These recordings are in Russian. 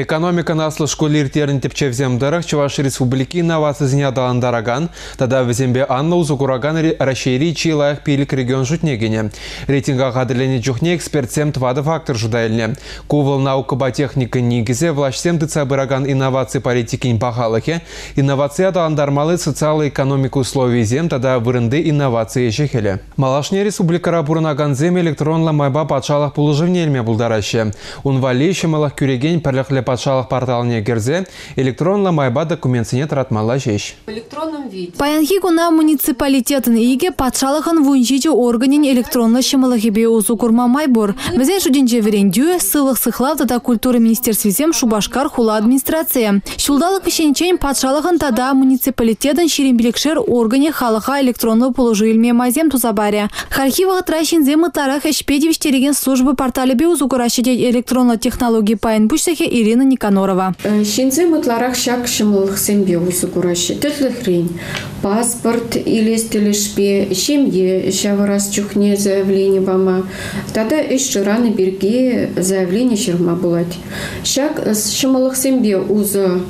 Экономика наслы школиртерін тепчевземдерах Чуваш Республики инновациясыне адаландараган, тада візембе Анна узукураган расшири чилаях пилик регион жутнегене. Рейтинга гадылене жухне экспертсем твады фактор жудайльне. Кувыл наука техника нигизе влашсем дыцабыраган инновации политики бахалыхе, инновация адаландармалы социальную экономику условий зем, тада вырынды инновации шехеле. Малашне республикара бурнаган зем электронла майба патшалах пулыжывнельме булдараще. Унвали малах кюреген перлехле патшалых порталне герзе электронла майба документсине тратмала жеш. В электронном виде. Паянхи куна муниципалитетін иге патшалыхын вунжиджи органин электронла шымалахибе узу курма майбор. Бізен жуденже верендю, сылых сыхлав тада культуры министерствизем Шубашкар хула администрация. Шулдалық пешенчен патшалыхын тада муниципалитетін шерембелекшер органе халыха электронлы положильме майзем тузабаре. Хархивага тращин земы тарах эшпедевиштереген службы порталебе узу курашиде электронла технологии паян пушсахе Ирина Никанорова. Шинзе матларах шак шымылых сембе узу кураши. Тетлихрень. Паспорт или стелешпе, семье, шаварас чухне заявление вама. Тогда еще рано берги заявление шерма булать. Шак шымылых сембе узу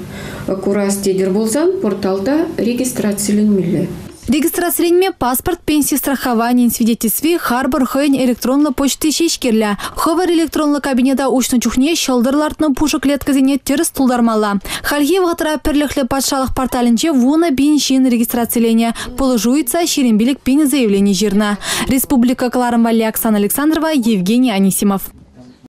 курас тедер булзан порталда регистрациялен милле. Регистрацияльме паспорт, пенсии, страхование, свидетельстве, харбор, хойн, электронно почты шешкерля. Ховар электронно кабинета учно чухне, шалдырлартно пушек летказине терс тулдармала. Халье вгатра перлехле патшалых порталинче вуна бин шин регистрацияление. Положуется шерембелик пин заявление жирна. Республика Кларамвали, Оксана Александрова, Евгений Анисимов.